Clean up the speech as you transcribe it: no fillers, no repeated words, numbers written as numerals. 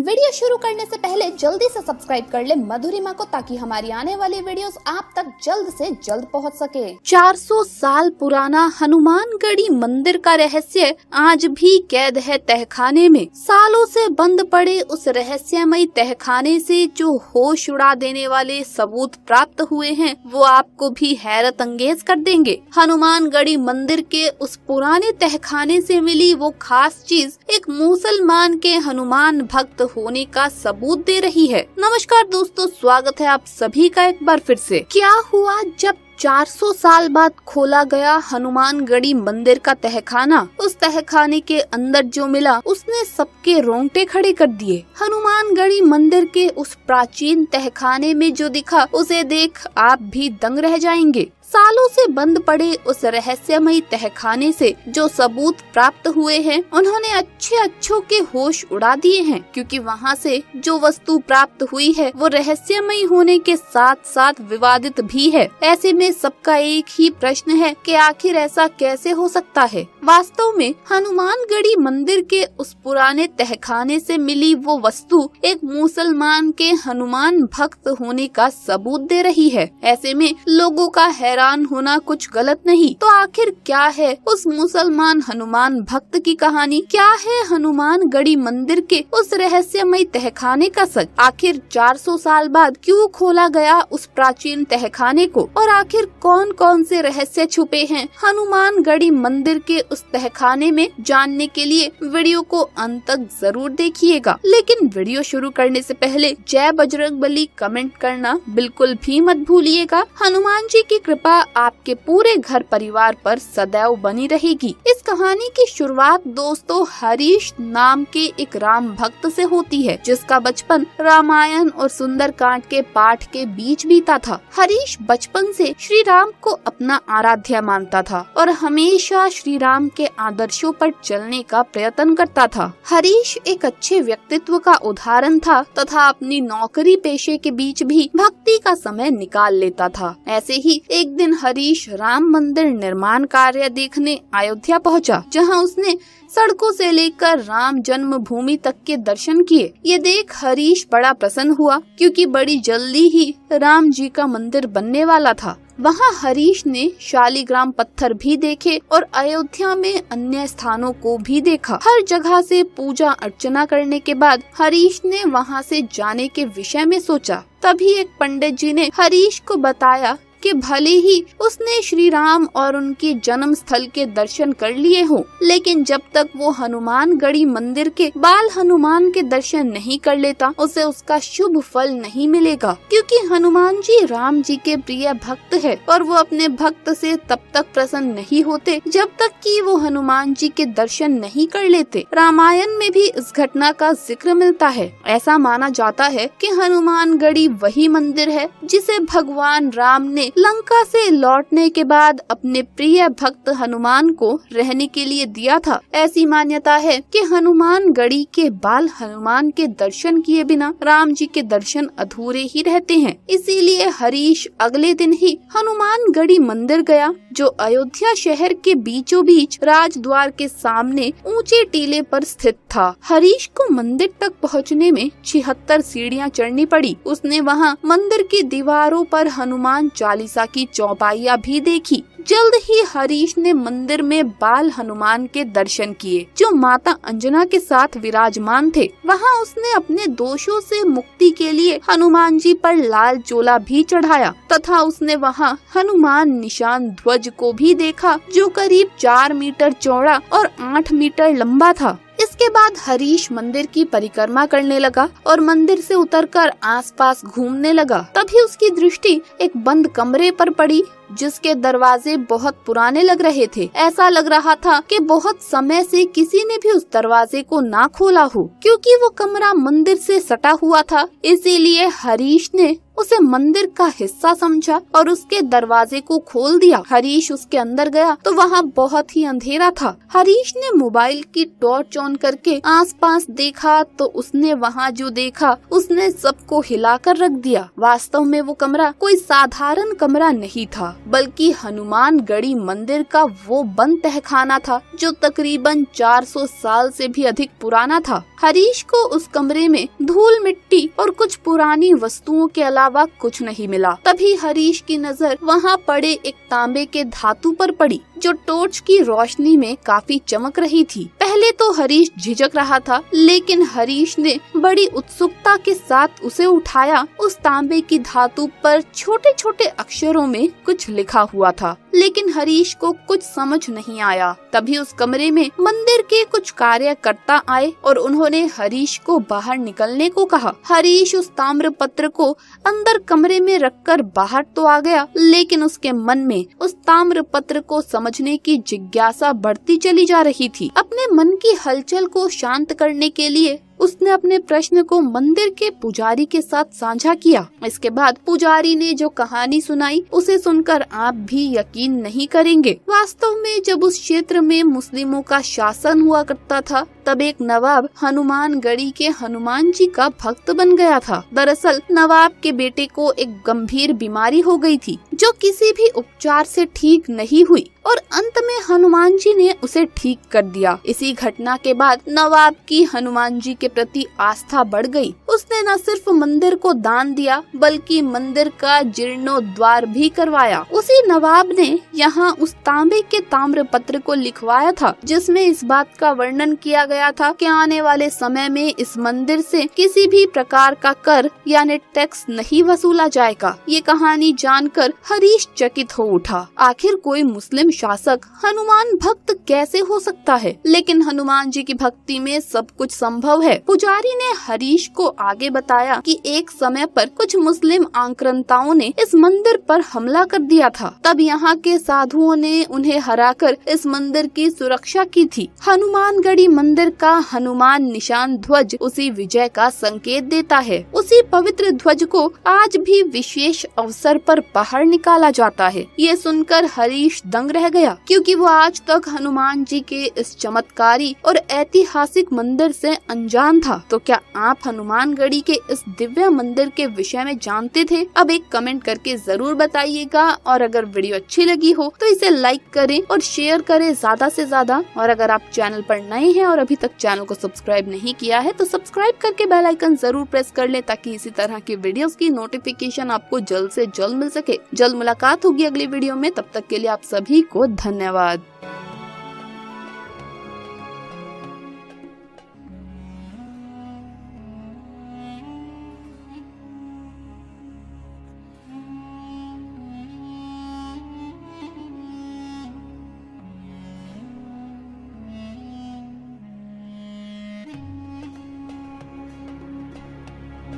Video शुरू करने से पहले जल्दी से सब्सक्राइब कर ले मधुरिमा को, ताकि हमारी आने वाली वीडियोस आप तक जल्द से जल्द पहुंच सके। 400 साल पुराना हनुमानगढ़ी मंदिर का रहस्य आज भी कैद है तहखाने में। सालों से बंद पड़े उस रहस्यमयी तहखाने से जो होश उड़ा देने वाले सबूत प्राप्त हुए हैं, वो आपको भी हैरत अंगेज कर देंगे। हनुमानगढ़ी मंदिर के उस पुराने तहखाने से मिली वो खास चीज एक मुसलमान के हनुमान भक्त होने का सबूत दे रही है। नमस्कार दोस्तों, स्वागत है आप सभी का एक बार फिर से। क्या हुआ जब 400 साल बाद खोला गया हनुमानगढ़ी मंदिर का तहखाना? उस तहखाने के अंदर जो मिला उसने सबके रोंगटे खड़े कर दिए। हनुमानगढ़ी मंदिर के उस प्राचीन तहखाने में जो दिखा उसे देख आप भी दंग रह जाएंगे। सालों से बंद पड़े उस रहस्यमयी तहखाने से जो सबूत प्राप्त हुए हैं, उन्होंने अच्छों के होश उड़ा दिए हैं, क्योंकि वहाँ से जो वस्तु प्राप्त हुई है वो रहस्यमयी होने के साथ साथ विवादित भी है। ऐसे में सबका एक ही प्रश्न है कि आखिर ऐसा कैसे हो सकता है। वास्तव में हनुमानगढ़ी मंदिर के उस पुराने तहखाने से मिली वो वस्तु एक मुसलमान के हनुमान भक्त होने का सबूत दे रही है। ऐसे में लोगों का हैरान होना कुछ गलत नहीं। तो आखिर क्या है उस मुसलमान हनुमान भक्त की कहानी? क्या है हनुमानगढ़ी मंदिर के उस रहस्यमयी तहखाने का सच? आखिर 400 साल बाद क्यों खोला गया उस प्राचीन तहखाने को? और आखिर कौन कौन से रहस्य छुपे हैं हनुमानगढ़ी मंदिर के उस तहखाने में? जानने के लिए वीडियो को अंत तक जरूर देखिएगा। लेकिन वीडियो शुरू करने से पहले जय बजरंगबली कमेंट करना बिल्कुल भी मत भूलिएगा। हनुमान जी की कृपा आपके पूरे घर परिवार पर सदैव बनी रहेगी। इस कहानी की शुरुआत दोस्तों हरीश नाम के एक राम भक्त से होती है, जिसका बचपन रामायण और सुंदरकांड के पाठ के बीच बीता था। हरीश बचपन से श्री राम को अपना आराध्य मानता था और हमेशा श्री राम के आदर्शों पर चलने का प्रयत्न करता था। हरीश एक अच्छे व्यक्तित्व का उदाहरण था तथा अपनी नौकरी पेशे के बीच भी भक्ति का समय निकाल लेता था। ऐसे ही एक दिन हरीश राम मंदिर निर्माण कार्य देखने अयोध्या पहुंचा, जहां उसने सड़कों से लेकर राम जन्मभूमि तक के दर्शन किए। ये देख हरीश बड़ा प्रसन्न हुआ, क्योंकि बड़ी जल्दी ही राम जी का मंदिर बनने वाला था। वहाँ हरीश ने शालिग्राम पत्थर भी देखे और अयोध्या में अन्य स्थानों को भी देखा। हर जगह से पूजा अर्चना करने के बाद हरीश ने वहाँ से जाने के विषय में सोचा। तभी एक पंडित जी ने हरीश को बताया कि भले ही उसने श्री राम और उनके जन्म स्थल के दर्शन कर लिए हो, लेकिन जब तक वो हनुमानगढ़ी मंदिर के बाल हनुमान के दर्शन नहीं कर लेता, उसे उसका शुभ फल नहीं मिलेगा। क्योंकि हनुमान जी राम जी के प्रिय भक्त है और वो अपने भक्त से तब तक प्रसन्न नहीं होते जब तक कि वो हनुमान जी के दर्शन नहीं कर लेते। रामायण में भी इस घटना का जिक्र मिलता है। ऐसा माना जाता है कि हनुमानगढ़ी वही मंदिर है जिसे भगवान राम ने लंका से लौटने के बाद अपने प्रिय भक्त हनुमान को रहने के लिए दिया था। ऐसी मान्यता है कि हनुमानगढ़ी के बाल हनुमान के दर्शन किए बिना राम जी के दर्शन अधूरे ही रहते हैं। इसीलिए हरीश अगले दिन ही हनुमानगढ़ी मंदिर गया, जो अयोध्या शहर के बीचों बीच राजद्वार के सामने ऊंचे टीले पर स्थित था। हरीश को मंदिर तक पहुंचने में 76 सीढ़ियां चढ़नी पड़ी। उसने वहां मंदिर की दीवारों पर हनुमान चालीसा की चौपाइयां भी देखी। जल्द ही हरीश ने मंदिर में बाल हनुमान के दर्शन किए, जो माता अंजना के साथ विराजमान थे। वहां उसने अपने दोषों से मुक्ति के लिए हनुमान जी पर लाल चोला भी चढ़ाया तथा उसने वहां हनुमान निशान ध्वज को भी देखा, जो करीब 4 मीटर चौड़ा और 8 मीटर लंबा था। इसके बाद हरीश मंदिर की परिक्रमा करने लगा और मंदिर से उतरकर आसपास घूमने लगा। तभी उसकी दृष्टि एक बंद कमरे पर पड़ी, जिसके दरवाजे बहुत पुराने लग रहे थे। ऐसा लग रहा था कि बहुत समय से किसी ने भी उस दरवाजे को ना खोला हो। क्योंकि वो कमरा मंदिर से सटा हुआ था, इसीलिए हरीश ने उसे मंदिर का हिस्सा समझा और उसके दरवाजे को खोल दिया। हरीश उसके अंदर गया तो वहाँ बहुत ही अंधेरा था। हरीश ने मोबाइल की टॉर्च ऑन करके आसपास देखा तो उसने वहाँ जो देखा उसने सबको हिलाकर रख दिया। वास्तव में वो कमरा कोई साधारण कमरा नहीं था। बल्कि हनुमानगढ़ी मंदिर का वो बंद तहखाना था जो तकरीबन 400 साल से भी अधिक पुराना था। हरीश को उस कमरे में धूल मिट्टी और कुछ पुरानी वस्तुओं के अलावा कुछ नहीं मिला। तभी हरीश की नजर वहाँ पड़े एक तांबे के धातु पर पड़ी जो टॉर्च की रोशनी में काफी चमक रही थी। पहले तो हरीश झिझक रहा था, लेकिन हरीश ने बड़ी उत्सुकता के साथ उसे उठाया। उस तांबे की धातु पर छोटे छोटे अक्षरों में कुछ लिखा हुआ था, लेकिन हरीश को कुछ समझ नहीं आया। तभी उस कमरे में मंदिर के कुछ कार्यकर्ता आए और उन्होंने हरीश को बाहर निकलने को कहा। हरीश उस ताम्र पत्र को अंदर कमरे में रखकर बाहर तो आ गया, लेकिन उसके मन में उस ताम्र पत्र को समझने की जिज्ञासा बढ़ती चली जा रही थी। अपने मन की हलचल को शांत करने के लिए उसने अपने प्रश्न को मंदिर के पुजारी के साथ साझा किया। इसके बाद पुजारी ने जो कहानी सुनाई उसे सुनकर आप भी यकीन नहीं करेंगे। वास्तव में जब उस क्षेत्र में मुस्लिमों का शासन हुआ करता था, तब एक नवाब हनुमानगढ़ी के हनुमान जी का भक्त बन गया था। दरअसल नवाब के बेटे को एक गंभीर बीमारी हो गई थी जो किसी भी उपचार से ठीक नहीं हुई और अंत में हनुमान जी ने उसे ठीक कर दिया। इसी घटना के बाद नवाब की हनुमान जी के प्रति आस्था बढ़ गई। उसने न सिर्फ मंदिर को दान दिया बल्कि मंदिर का जीर्णोद्धार भी करवाया। उसी नवाब ने यहाँ उस तांबे के ताम्र पत्र को लिखवाया था जिसमें इस बात का वर्णन किया गया था कि आने वाले समय में इस मंदिर से किसी भी प्रकार का कर यानी टैक्स नहीं वसूला जाएगा। ये कहानी जानकर हरीश चकित हो उठा। आखिर कोई मुस्लिम शासक हनुमान भक्त कैसे हो सकता है? लेकिन हनुमान जी की भक्ति में सब कुछ संभव है। पुजारी ने हरीश को आगे बताया कि एक समय पर कुछ मुस्लिम आक्रांताओं ने इस मंदिर पर हमला कर दिया था। तब यहाँ के साधुओं ने उन्हें हराकर इस मंदिर की सुरक्षा की थी। हनुमानगढ़ी मंदिर का हनुमान निशान ध्वज उसी विजय का संकेत देता है। उसी पवित्र ध्वज को आज भी विशेष अवसर पर बाहर निकाला जाता है। ये सुनकर हरीश दंग रह गया, क्योंकि वो आज तक हनुमान जी के इस चमत्कारी और ऐतिहासिक मंदिर से अनजान था। तो क्या आप हनुमानगढ़ी के इस दिव्य मंदिर के विषय में जानते थे? अब एक कमेंट करके जरूर बताइएगा, और अगर वीडियो अच्छी लगी हो तो इसे लाइक करें और शेयर करें ज्यादा से ज्यादा। और अगर आप चैनल पर नए हैं और अभी तक चैनल को सब्सक्राइब नहीं किया है तो सब्सक्राइब करके बेल आइकन जरूर प्रेस कर लें, ताकि इसी तरह की वीडियोस की नोटिफिकेशन आपको जल्द से जल्द मिल सके। जल्द मुलाकात होगी अगली वीडियो में, तब तक के लिए आप सभी को धन्यवाद।